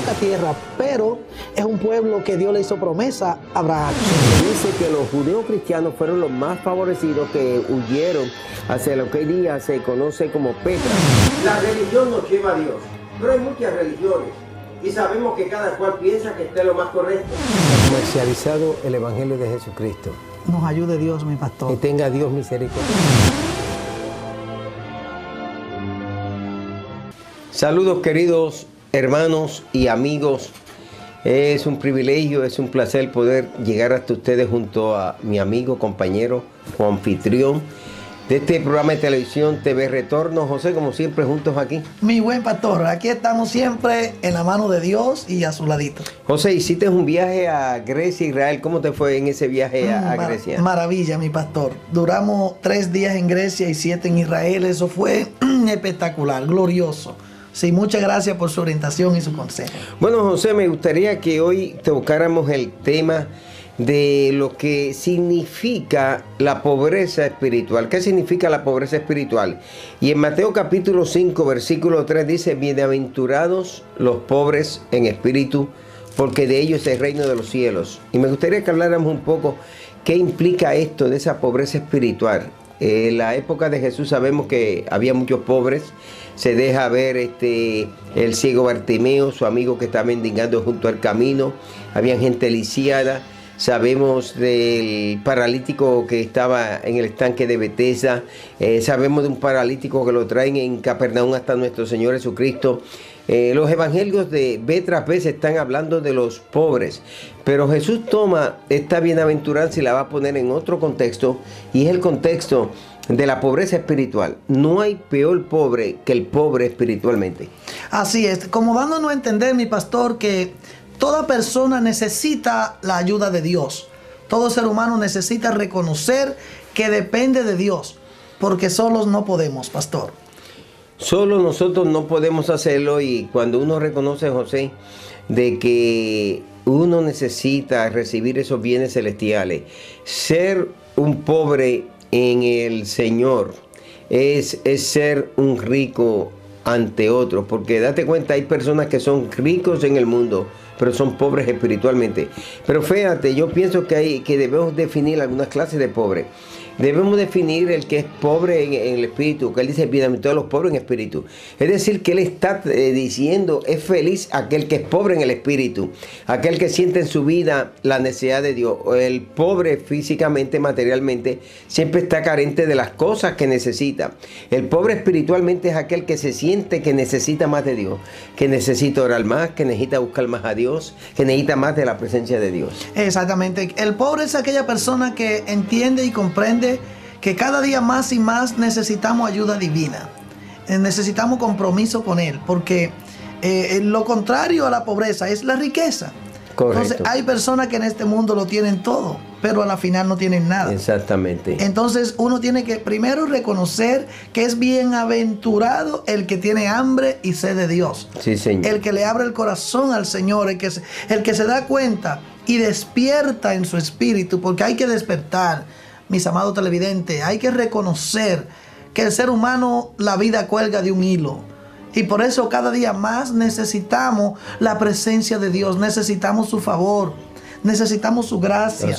poca tierra, pero es un pueblo que Dios le hizo promesa a Abraham. Dice que los judíos cristianos fueron los más favorecidos que huyeron hacia lo que hoy día se conoce como Petra. La religión nos lleva a Dios, pero hay muchas religiones y sabemos que cada cual piensa que esté lo más correcto. Comercializado el Evangelio de Jesucristo. Nos ayude Dios, mi pastor. Que tenga Dios misericordia. Saludos, queridos hermanos y amigos. Es un privilegio, es un placer poder llegar hasta ustedes junto a mi amigo, compañero, coanfitrión de este programa de televisión TV Retorno. José, como siempre, juntos aquí. Mi buen pastor, aquí estamos siempre en la mano de Dios y a su ladito. José, hiciste un viaje a Grecia, Israel. ¿Cómo te fue en ese viaje a Grecia? Maravilla, mi pastor. Duramos 3 días en Grecia y 7 en Israel. Eso fue espectacular, glorioso. Sí, muchas gracias por su orientación y su consejo. Bueno, José, me gustaría que hoy tocáramos el tema de lo que significa la pobreza espiritual. ¿Qué significa la pobreza espiritual? Y en Mateo capítulo 5, versículo 3 dice: bienaventurados los pobres en espíritu, porque de ellos es el reino de los cielos. Y me gustaría que habláramos un poco qué implica esto de esa pobreza espiritual. En la época de Jesús sabemos que había muchos pobres. Se deja ver el ciego Bartimeo, su amigo que está mendigando junto al camino. Había gente lisiada. Sabemos del paralítico que estaba en el estanque de Betesda. Sabemos de un paralítico que lo traen en Capernaum hasta nuestro Señor Jesucristo. Los evangelios de vez tras vez están hablando de los pobres, pero Jesús toma esta bienaventuranza y la va a poner en otro contexto, y es el contexto de la pobreza espiritual. No hay peor pobre que el pobre espiritualmente. Así es, como dándonos a entender, mi pastor, que toda persona necesita la ayuda de Dios. Todo ser humano necesita reconocer que depende de Dios, porque solos no podemos, pastor. Solo nosotros no podemos hacerlo, y cuando uno reconoce, José, de que uno necesita recibir esos bienes celestiales, ser un pobre en el Señor es ser un rico ante otros, porque date cuenta, hay personas que son ricos en el mundo, pero son pobres espiritualmente. Pero fíjate, yo pienso que debemos definir algunas clases de pobre. Debemos definir el que es pobre en el espíritu, que él dice: bienaventurados los pobres en espíritu. Es decir, que él está diciendo: es feliz aquel que es pobre en el espíritu, aquel que siente en su vida la necesidad de Dios. El pobre físicamente, materialmente, siempre está carente de las cosas que necesita. El pobre espiritualmente es aquel que se siente que necesita más de Dios, que necesita orar más, que necesita buscar más a Dios, que necesita más de la presencia de Dios. Exactamente. El pobre es aquella persona que entiende y comprende que cada día más y más necesitamos ayuda divina. Necesitamos compromiso con Él, porque lo contrario a la pobreza es la riqueza. Correcto. Entonces hay personas que en este mundo lo tienen todo, pero a la final no tienen nada. Exactamente. Entonces uno tiene que primero reconocer que es bienaventurado el que tiene hambre y sed de Dios. Sí, Señor. El que le abre el corazón al Señor, el que se da cuenta y despierta en su espíritu, porque hay que despertar, mis amados televidentes. Hay que reconocer que el ser humano, la vida cuelga de un hilo. Y por eso cada día más necesitamos la presencia de Dios, necesitamos su favor, necesitamos su gracia,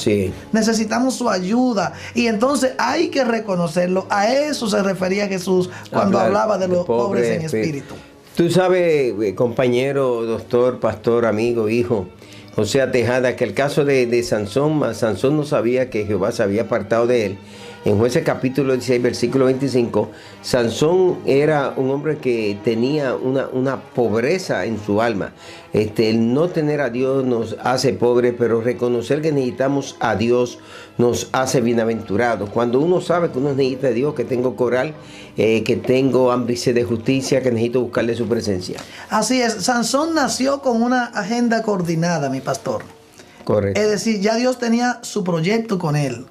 necesitamos su ayuda. Y entonces hay que reconocerlo. A eso se refería Jesús cuando hablaba de los pobres en espíritu. Tú sabes, compañero, doctor, pastor, amigo, hijo, José Tejada, que el caso de Sansón no sabía que Jehová se había apartado de él. En Jueces capítulo 16, versículo 25, Sansón era un hombre que tenía una pobreza en su alma. El no tener a Dios nos hace pobres, pero reconocer que necesitamos a Dios nos hace bienaventurados. Cuando uno sabe que uno necesita a Dios, que tengo coral, que tengo hambre y sed de justicia, que necesito buscarle su presencia. Así es, Sansón nació con una agenda coordinada, mi pastor. Correcto. Es decir, ya Dios tenía su proyecto con él.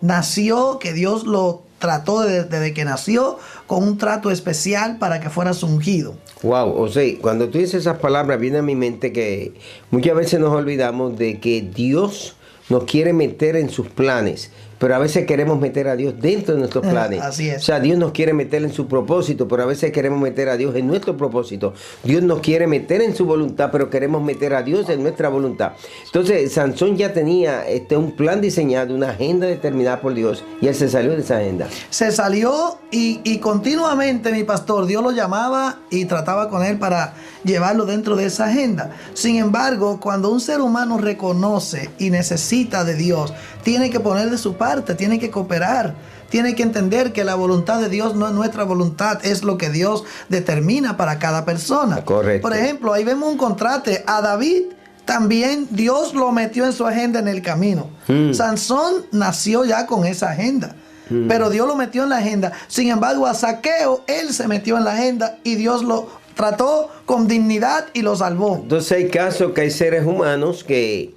Nació, que Dios lo trató desde que nació con un trato especial para que fuera ungido. Wow, o sea, cuando tú dices esas palabras viene a mi mente que muchas veces nos olvidamos de que Dios nos quiere meter en sus planes, pero a veces queremos meter a Dios dentro de nuestros planes. Así es. O sea, Dios nos quiere meter en su propósito, pero a veces queremos meter a Dios en nuestro propósito. Dios nos quiere meter en su voluntad, pero queremos meter a Dios en nuestra voluntad. Entonces, Sansón ya tenía un plan diseñado, una agenda determinada por Dios, y él se salió de esa agenda. Se salió y continuamente, mi pastor, Dios lo llamaba y trataba con él para llevarlo dentro de esa agenda. Sin embargo, cuando un ser humano reconoce y necesita de Dios, tiene que poner de su parte, tiene que cooperar, tiene que entender que la voluntad de Dios no es nuestra voluntad, es lo que Dios determina para cada persona. Correcto. Por ejemplo, ahí vemos un contraste. A David también Dios lo metió en su agenda en el camino. Sansón nació ya con esa agenda. Pero Dios lo metió en la agenda. Sin embargo, a Zaqueo, él se metió en la agenda y Dios lo trató con dignidad y lo salvó. Entonces hay casos que hay seres humanos que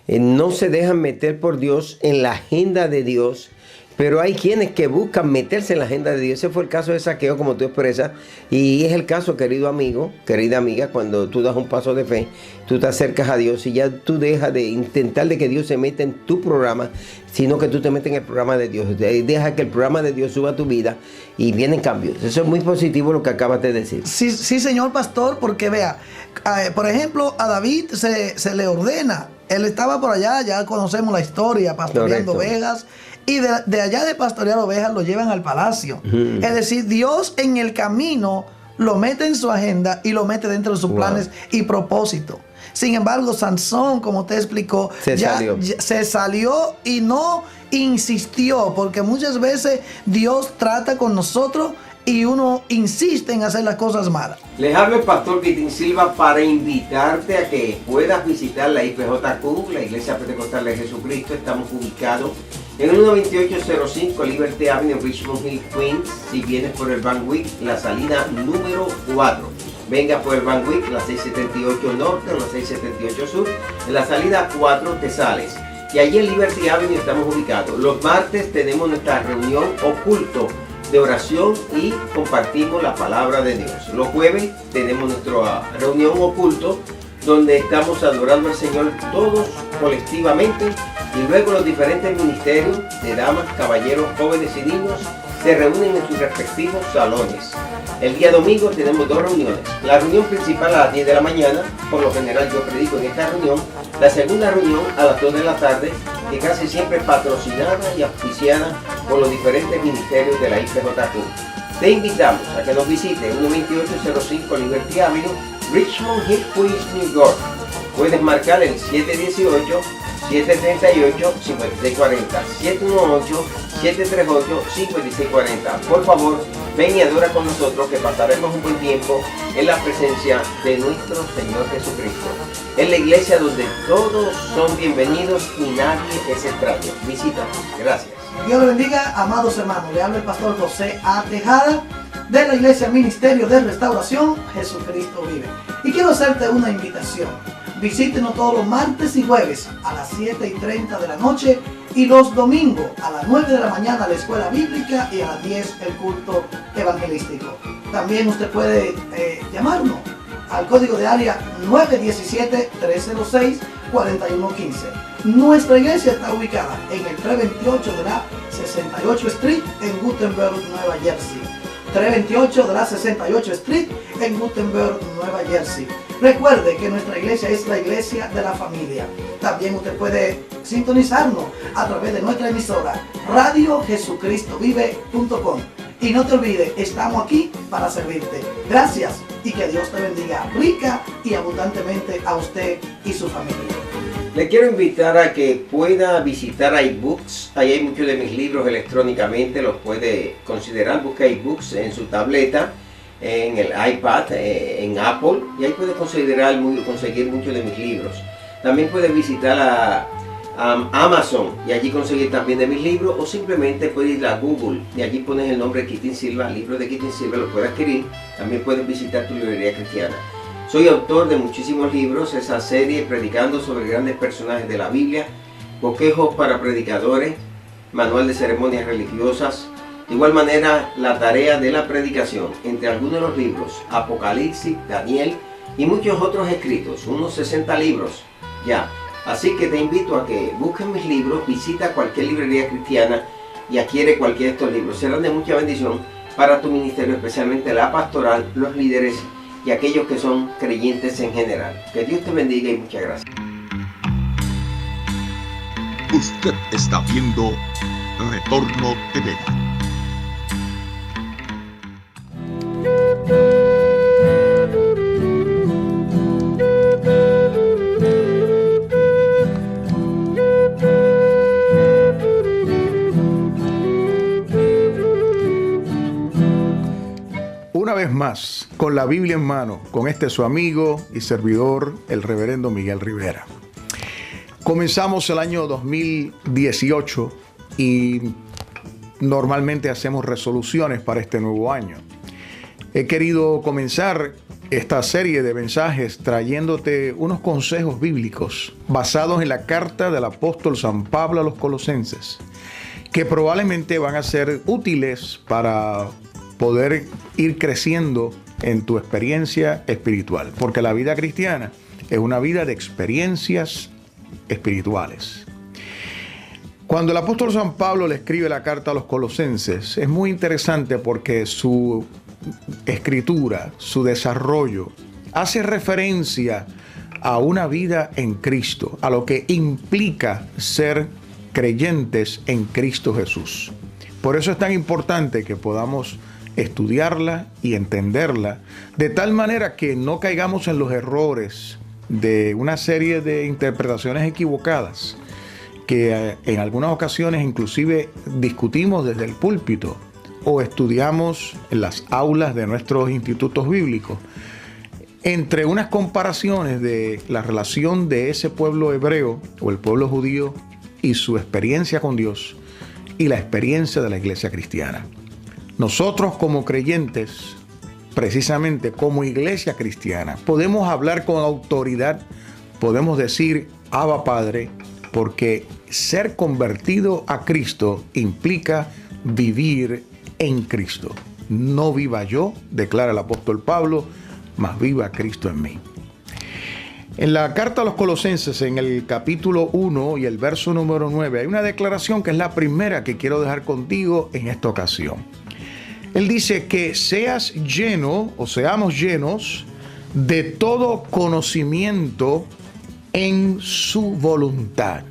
no se dejan meter por Dios en la agenda de Dios, pero hay quienes que buscan meterse en la agenda de Dios. Ese fue el caso de Zaqueo, como tú expresas, y es el caso, querido amigo, querida amiga, cuando tú das un paso de fe, tú te acercas a Dios y ya tú dejas de intentar de que Dios se meta en tu programa, sino que tú te metes en el programa de Dios. Deja que el programa de Dios suba a tu vida y vienen cambios. Eso es muy positivo lo que acabas de decir. Sí, sí, señor pastor, porque vea, por ejemplo, a David se le ordena. Él estaba por allá, ya conocemos la historia, pastoreando ovejas. Y de allá de pastorear ovejas lo llevan al palacio. Es decir, Dios en el camino lo mete en su agenda y lo mete dentro de sus planes y propósitos. Sin embargo, Sansón, como te explicó, se salió y no insistió, porque muchas veces Dios trata con nosotros y uno insiste en hacer las cosas malas. Les habla el pastor Quitín Silva para invitarte a que puedas visitar la IPJQ, la Iglesia Pentecostal de Jesucristo. Estamos ubicados en el 12805 Liberty Avenue, Richmond Hill, Queens. Si vienes por el Van Wyck, la salida número 4. Venga por el Van Wyck, la 678 Norte o la 678 Sur. En la salida 4 te sales. Y allí en Liberty Avenue estamos ubicados. Los martes tenemos nuestra reunión oculto de oración y compartimos la palabra de Dios. Los jueves tenemos nuestra reunión oculto donde estamos adorando al Señor todos colectivamente, y luego los diferentes ministerios de damas, caballeros, jóvenes y niños se reúnen en sus respectivos salones. El día domingo tenemos dos reuniones. La reunión principal a las 10 de la mañana, por lo general yo predico en esta reunión. La segunda reunión a las 2 de la tarde, que casi siempre es patrocinada y auspiciada por los diferentes ministerios de la IPJQ. Te invitamos a que nos visite en 12805 Liberty Avenue, Richmond Hill, Queens, New York. Puedes marcar el 718-738-5640, 718-738-5640. Por favor, ven y adora con nosotros, que pasaremos un buen tiempo en la presencia de nuestro Señor Jesucristo. Es la iglesia donde todos son bienvenidos y nadie es extraño. Visítanos. Gracias. Dios le bendiga, amados hermanos. Le habla el pastor José A. Tejada de la Iglesia Ministerio de Restauración Jesucristo Vive. Y quiero hacerte una invitación. Visítenos todos los martes y jueves a las 7:30 de la noche y los domingos a las 9 de la mañana la escuela bíblica y a las 10 el culto evangelístico. También usted puede llamarnos al código de área 917-306-4115. Nuestra iglesia está ubicada en el 328 de la 68 Street en Gutenberg, Nueva Jersey. 328 de la 68 Street en Gutenberg, Nueva Jersey. Recuerde que nuestra iglesia es la iglesia de la familia. También usted puede sintonizarnos a través de nuestra emisora radiojesucristovive.com. Y no te olvides, estamos aquí para servirte. Gracias y que Dios te bendiga rica y abundantemente a usted y su familia. Le quiero invitar a que pueda visitar iBooks. Ahí hay muchos de mis libros electrónicamente, los puede considerar. Busca iBooks en su tableta, en el iPad, en Apple, y ahí puede conseguir muchos de mis libros. También puede visitar a Amazon y allí conseguir también de mis libros, o simplemente puedes ir a Google y allí pones el nombre Quitín Silva, libro de Quitín Silva, lo puedes adquirir. También puedes visitar tu librería cristiana. Soy autor de muchísimos libros, esa serie predicando sobre grandes personajes de la Biblia, bosquejos para predicadores, manual de ceremonias religiosas, de igual manera la tarea de la predicación, entre algunos de los libros, Apocalipsis, Daniel y muchos otros escritos, unos 60 libros ya, Así que te invito a que busques mis libros, visita cualquier librería cristiana y adquiere cualquiera de estos libros. Serán de mucha bendición para tu ministerio, especialmente la pastoral, los líderes y aquellos que son creyentes en general. Que Dios te bendiga y muchas gracias. Usted está viendo Retorno TV. Una vez más, con la Biblia en mano, con su amigo y servidor, el reverendo Miguel Rivera. Comenzamos el año 2018 y normalmente hacemos resoluciones para este nuevo año. He querido comenzar esta serie de mensajes trayéndote unos consejos bíblicos basados en la carta del apóstol San Pablo a los Colosenses, que probablemente van a ser útiles para poder ir creciendo en tu experiencia espiritual, porque la vida cristiana es una vida de experiencias espirituales. Cuando el apóstol San Pablo le escribe la carta a los Colosenses, es muy interesante porque su escritura, su desarrollo, hace referencia a una vida en Cristo, a lo que implica ser creyentes en Cristo Jesús. Por eso es tan importante que podamos estudiarla y entenderla de tal manera que no caigamos en los errores de una serie de interpretaciones equivocadas que en algunas ocasiones inclusive discutimos desde el púlpito o estudiamos en las aulas de nuestros institutos bíblicos entre unas comparaciones de la relación de ese pueblo hebreo o el pueblo judío y su experiencia con Dios y la experiencia de la iglesia cristiana. Nosotros como creyentes, precisamente como iglesia cristiana, podemos hablar con autoridad, podemos decir Abba Padre, porque ser convertido a Cristo implica vivir en Cristo. No viva yo, declara el apóstol Pablo, mas viva Cristo en mí. En la carta a los Colosenses, en el capítulo 1 y el verso número 9, hay una declaración que es la primera que quiero dejar contigo en esta ocasión. Él dice que seas lleno o seamos llenos de todo conocimiento en su voluntad.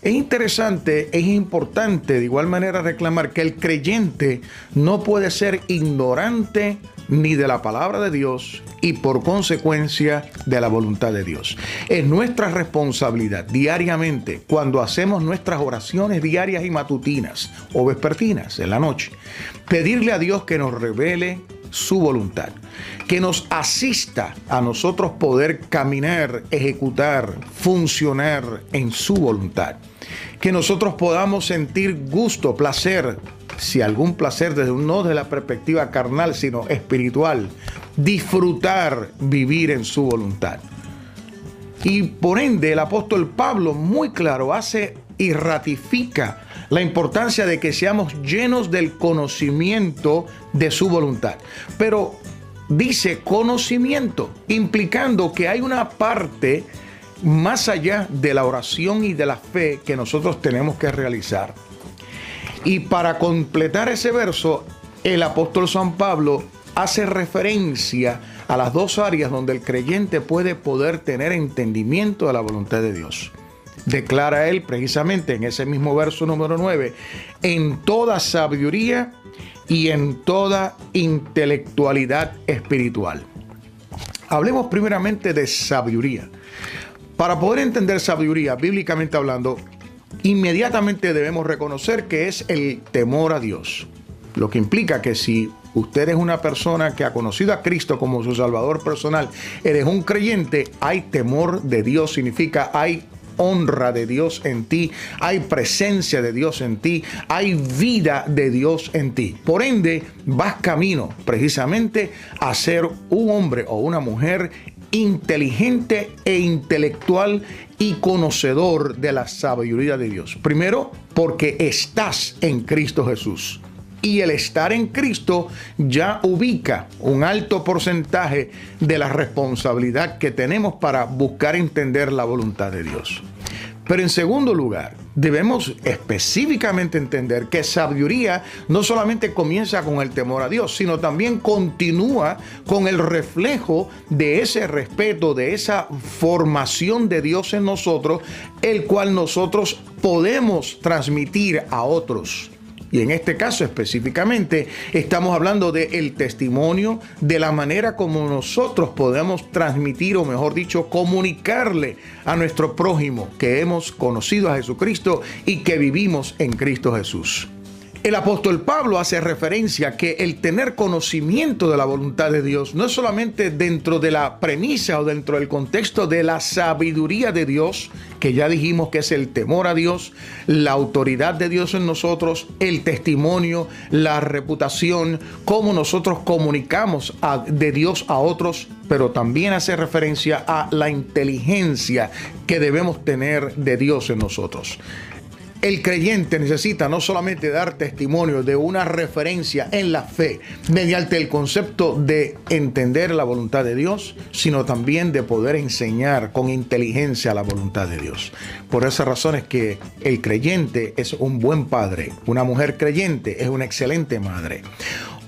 Es interesante, es importante de igual manera reclamar que el creyente no puede ser ignorante ni de la palabra de Dios y por consecuencia de la voluntad de Dios. Es nuestra responsabilidad diariamente cuando hacemos nuestras oraciones diarias y matutinas o vespertinas en la noche, pedirle a Dios que nos revele su voluntad, que nos asista a nosotros poder caminar, ejecutar, funcionar en su voluntad, que nosotros podamos sentir gusto, placer, si algún placer no desde la perspectiva carnal, sino espiritual, disfrutar vivir en su voluntad. Y por ende el apóstol Pablo muy claro hace y ratifica la importancia de que seamos llenos del conocimiento de su voluntad. Pero dice conocimiento, implicando que hay una parte más allá de la oración y de la fe que nosotros tenemos que realizar. Y para completar ese verso, el apóstol San Pablo hace referencia a las dos áreas donde el creyente puede poder tener entendimiento de la voluntad de Dios. Declara él precisamente en ese mismo verso número 9, en toda sabiduría y en toda intelectualidad espiritual. Hablemos primeramente de sabiduría. Para poder entender sabiduría, bíblicamente hablando, inmediatamente debemos reconocer que es el temor a Dios. Lo que implica que si usted es una persona que ha conocido a Cristo como su Salvador personal, eres un creyente, hay temor de Dios, significa hay honra de Dios en ti, hay presencia de Dios en ti, hay vida de Dios en ti. Por ende, vas camino precisamente a ser un hombre o una mujer inteligente e intelectual y conocedor de la sabiduría de Dios. Primero, porque estás en Cristo Jesús. y el estar en Cristo ya ubica un alto porcentaje de la responsabilidad que tenemos para buscar entender la voluntad de Dios. Pero en segundo lugar, debemos específicamente entender que sabiduría no solamente comienza con el temor a Dios, sino también continúa con el reflejo de ese respeto, de esa formación de Dios en nosotros, el cual nosotros podemos transmitir a otros. Y en este caso específicamente estamos hablando del testimonio, de la manera como nosotros podemos transmitir, o mejor dicho, comunicarle a nuestro prójimo que hemos conocido a Jesucristo y que vivimos en Cristo Jesús. El apóstol Pablo hace referencia que el tener conocimiento de la voluntad de Dios no es solamente dentro de la premisa o dentro del contexto de la sabiduría de Dios, que ya dijimos que es el temor a Dios, la autoridad de Dios en nosotros, el testimonio, la reputación, cómo nosotros comunicamos de Dios a otros, pero también hace referencia a la inteligencia que debemos tener de Dios en nosotros. El creyente necesita no solamente dar testimonio de una referencia en la fe mediante el concepto de entender la voluntad de Dios, sino también de poder enseñar con inteligencia la voluntad de Dios. Por esa razón es que el creyente es un buen padre, una mujer creyente es una excelente madre.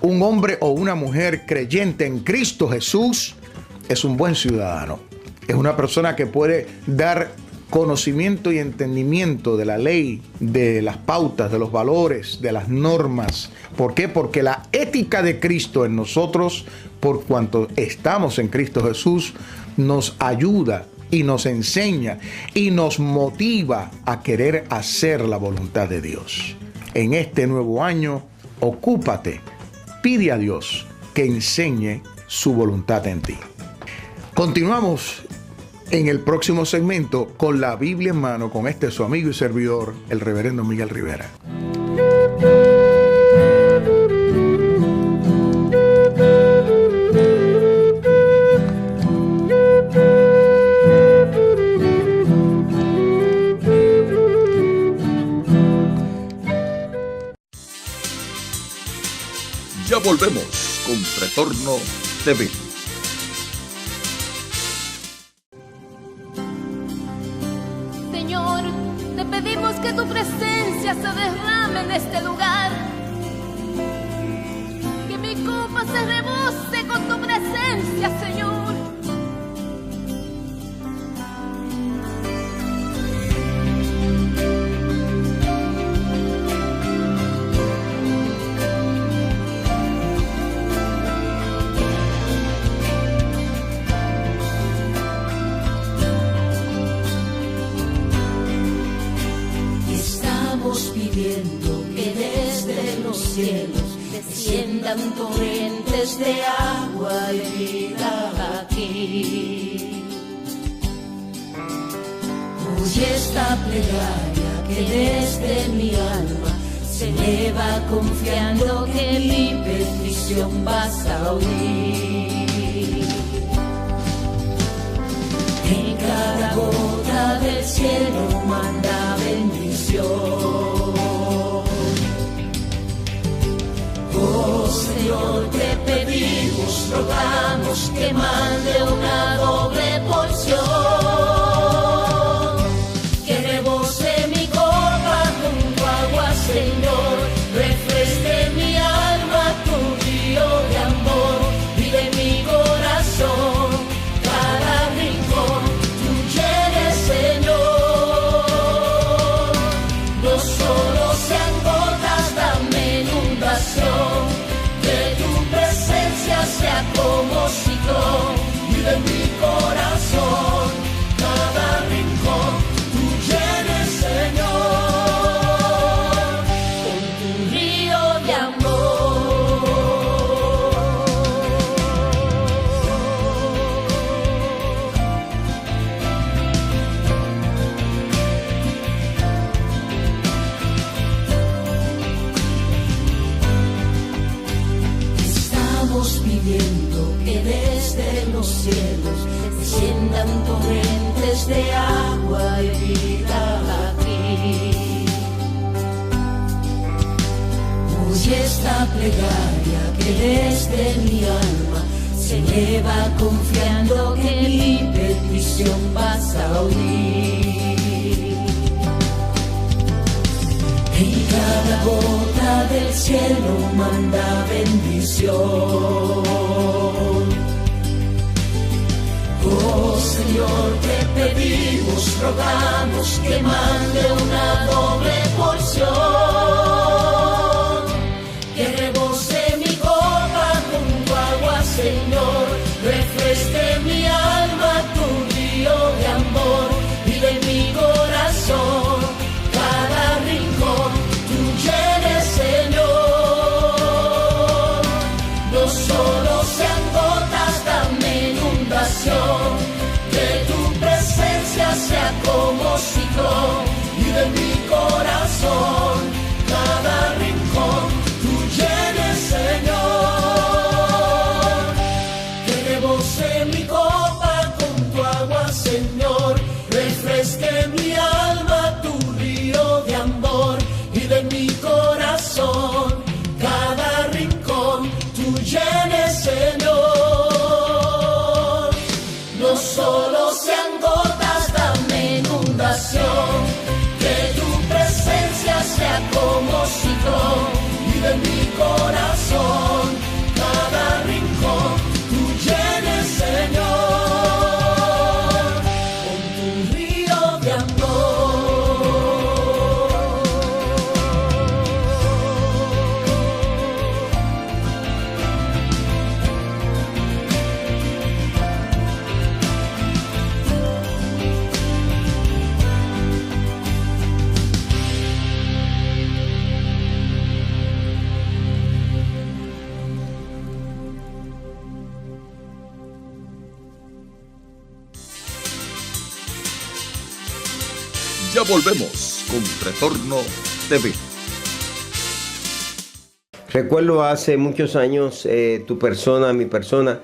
Un hombre o una mujer creyente en Cristo Jesús es un buen ciudadano, es una persona que puede dar conocimiento y entendimiento de la ley, de las pautas, de los valores, de las normas. ¿Por qué? Porque la ética de Cristo en nosotros, por cuanto estamos en Cristo Jesús, nos ayuda y nos enseña y nos motiva a querer hacer la voluntad de Dios. En este nuevo año, ocúpate, pide a Dios que enseñe su voluntad en ti. Continuamos en el próximo segmento con la Biblia en mano, con su amigo y servidor, el reverendo Miguel Rivera. Ya volvemos con Retorno TV. Señor, te pedimos que tu presencia se derrame en este lugar, que mi copa se rebose con tu presencia, Señor. Pidiendo que desde los cielos desciendan torrentes de agua y vida aquí. Oye esta plegaria que desde mi alma se eleva confiando que mi petición vas a oír. En cada gota del cielo manda bendición. Oh Señor, te pedimos, rogamos que mande una doble porción, que rebose mi copa con tu agua, Señor, refresque mi alma tu río de amor, y de mi corazón cada rincón tú llenes, Señor. No solo sean gotas, dame inundación, que tu presencia sea como ciclón, y de mi corazón cada rincón tú llenes, Señor, con tu río de amor. Estamos pidiendo que desde los cielos desciendan torrentes de agua y vida aquí. Oye esta plegaria que desde mi alma se eleva confiando que mi petición vas a oír. En cada gota del cielo manda bendición. Oh Señor, te pedimos, rogamos que mande una doble porción, que rebose mi copa con tu agua, Señor, refresque mi alma tu río de amor y de mi corazón cada rincón tú llenes, Señor. No solo sean gotas, dame inundación, que tu presencia sea como ciclón y de mi corazón cada rincón tú llenes, Señor. Que rebose mi copa con tu agua, Señor, refresque mi alma tu río de amor y de mi corazón cada rincón tú llenes, Señor. No solo sean gotas, dame inundación, que tu presencia sea como ciclón y de mi corazón cada rincón tú llenes, Señor, con tu río de amor. Ya volvemos con Retorno TV. Recuerdo hace muchos años, tu persona, mi persona,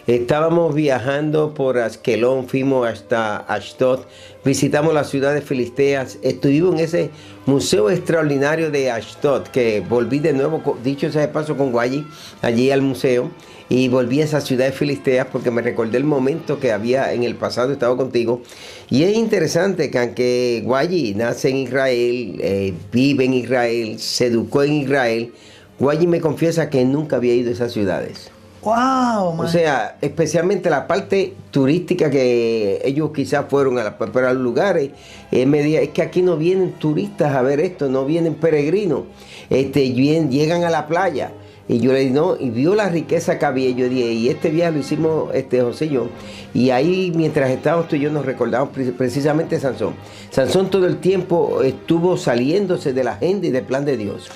estábamos viajando por Askelón, fuimos hasta Ashdod, visitamos las ciudades filisteas, estuvimos en ese museo extraordinario de Ashdod, que volví de nuevo, dicho sea de paso, con Guayi, allí al museo, y volví a esas ciudades filisteas porque me recordé el momento que había en el pasado estado contigo. Y es interesante que aunque Guayi nace en Israel, vive en Israel, se educó en Israel, Guayi me confiesa que nunca había ido a esas ciudades. Wow, man. O sea, especialmente la parte turística que ellos quizás fueron pero a los lugares, me decía, es que aquí no vienen turistas a ver esto, no vienen peregrinos, llegan a la playa. Y yo le dije, no, y vio la riqueza que había. Yo dije, y este viaje lo hicimos José y yo. Y ahí, mientras estábamos tú y yo, nos recordamos precisamente de Sansón. Sansón todo el tiempo estuvo saliéndose de la agenda y del plan de Dios.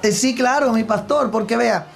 Sí, claro, mi pastor, porque vea,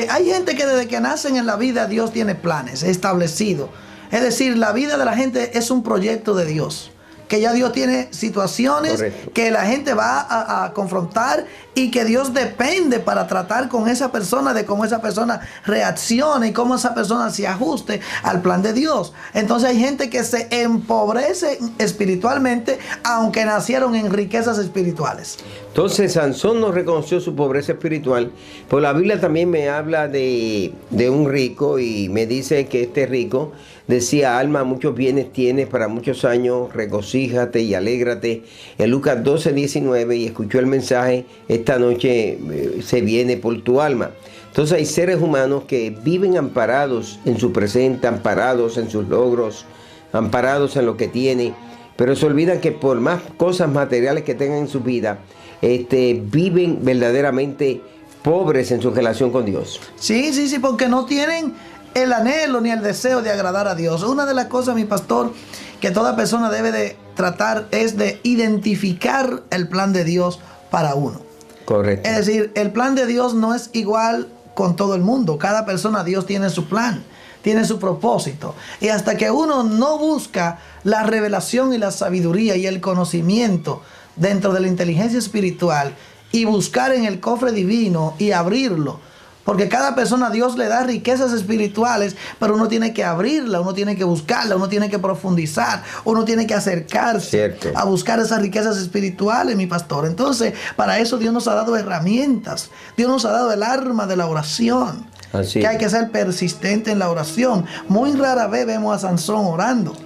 hay gente que desde que nacen en la vida Dios tiene planes establecidos. Es decir, la vida de la gente es un proyecto de Dios. Que ya Dios tiene situaciones Correcto. que la gente va a confrontar y que Dios depende para tratar con esa persona, de cómo esa persona reaccione y cómo esa persona se ajuste al plan de Dios. Entonces hay gente que se empobrece espiritualmente aunque nacieron en riquezas espirituales. Entonces Sansón no reconoció su pobreza espiritual, pero la Biblia también me habla de un rico y me dice que este rico decía, alma, muchos bienes tienes para muchos años, regocíjate y alégrate. En Lucas 12:19, y escuchó el mensaje, esta noche se viene por tu alma. Entonces hay seres humanos que viven amparados en su presente, amparados en sus logros, amparados en lo que tienen, pero se olvidan que por más cosas materiales que tengan en su vida, viven verdaderamente pobres en su relación con Dios. Sí, porque no tienen el anhelo ni el deseo de agradar a Dios. Una de las cosas, mi pastor, que toda persona debe de tratar es de identificar el plan de Dios para uno. Correcto. Es decir, el plan de Dios no es igual con todo el mundo. Cada persona, Dios tiene su plan, tiene su propósito. Y hasta que uno no busca la revelación y la sabiduría y el conocimiento dentro de la inteligencia espiritual y buscar en el cofre divino y abrirlo Porque cada persona Dios le da riquezas espirituales, pero uno tiene que abrirla, uno tiene que buscarla, uno tiene que profundizar, uno tiene que acercarse Cierto. a buscar esas riquezas espirituales, mi pastor. Entonces, para eso Dios nos ha dado herramientas. Dios nos ha dado el arma de la oración. Así que es. hay que ser persistente en la oración. Muy rara vez vemos a Sansón orando.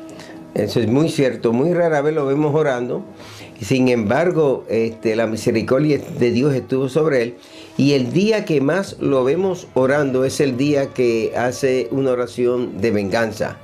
Eso es muy cierto, muy rara vez lo vemos orando. Sin embargo, la misericordia de Dios estuvo sobre él. Y el día que más lo vemos orando es el día que hace una oración de venganza.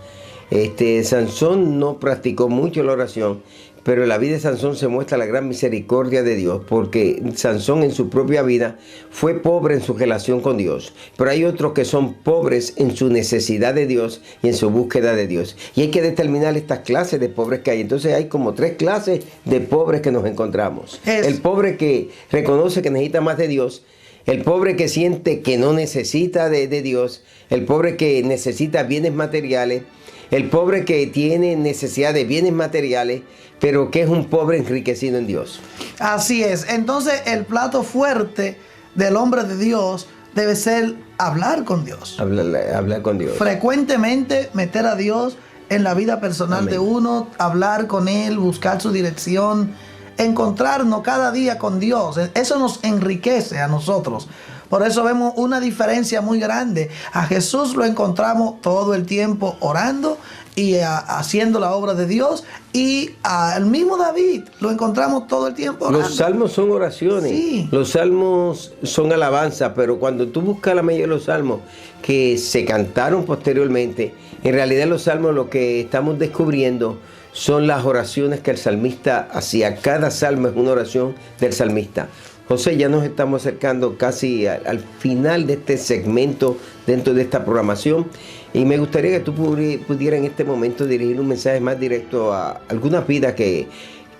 Sansón no practicó mucho la oración, pero en la vida de Sansón se muestra la gran misericordia de Dios, porque Sansón en su propia vida fue pobre en su relación con Dios, pero hay otros que son pobres en su necesidad de Dios y en su búsqueda de Dios. Y hay que determinar estas clases de pobres que hay. Entonces hay como 3 clases de pobres que nos encontramos. El pobre que reconoce que necesita más de Dios, el pobre que siente que no necesita de Dios, el pobre que necesita bienes materiales, el pobre que tiene necesidad de bienes materiales, pero que es un pobre enriquecido en Dios. Así es. Entonces el plato fuerte del hombre de Dios debe ser hablar con Dios. Hablar con Dios. Frecuentemente meter a Dios en la vida personal Amén. de uno, hablar con Él, buscar su dirección, encontrarnos cada día con Dios. Eso nos enriquece a nosotros. Por eso vemos una diferencia muy grande. A Jesús lo encontramos todo el tiempo orando y haciendo la obra de Dios. Y al mismo David lo encontramos todo el tiempo orando. Los salmos son oraciones. Sí. Los salmos son alabanza, pero cuando tú buscas la mayoría de los salmos que se cantaron posteriormente, en realidad los salmos lo que estamos descubriendo son las oraciones que el salmista hacía. Cada salmo es una oración del salmista. José, ya nos estamos acercando casi al final de este segmento dentro de esta programación y me gustaría que tú pudieras en este momento dirigir un mensaje más directo a algunas vidas que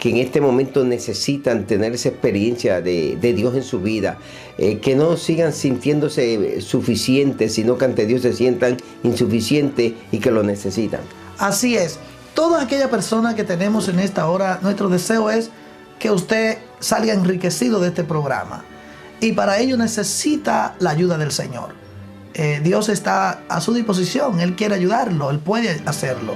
en este momento necesitan tener esa experiencia de Dios en su vida, que no sigan sintiéndose suficientes, sino que ante Dios se sientan insuficientes y que lo necesitan. Así es. Toda aquella persona que tenemos en esta hora, nuestro deseo es que usted salga enriquecido de este programa. Y para ello necesita la ayuda del Señor. Dios está a su disposición. Él quiere ayudarlo. Él puede hacerlo.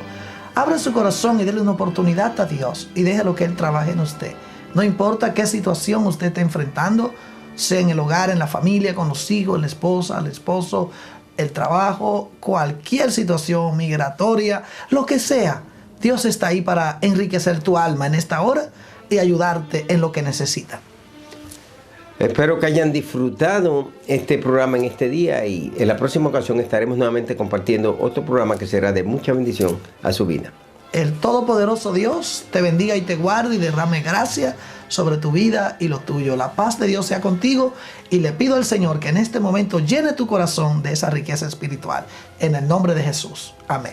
Abra su corazón y déle una oportunidad a Dios. Y déjelo que Él trabaje en usted. No importa qué situación usted esté enfrentando, sea en el hogar, en la familia, con los hijos, la esposa, el esposo, el trabajo, cualquier situación migratoria, lo que sea. Dios está ahí para enriquecer tu alma en esta hora y ayudarte en lo que necesita. Espero que hayan disfrutado este programa en este día y en la próxima ocasión estaremos nuevamente compartiendo otro programa que será de mucha bendición a su vida. El Todopoderoso Dios te bendiga y te guarde y derrame gracia sobre tu vida y lo tuyo. La paz de Dios sea contigo y le pido al Señor que en este momento llene tu corazón de esa riqueza espiritual. En el nombre de Jesús. Amén.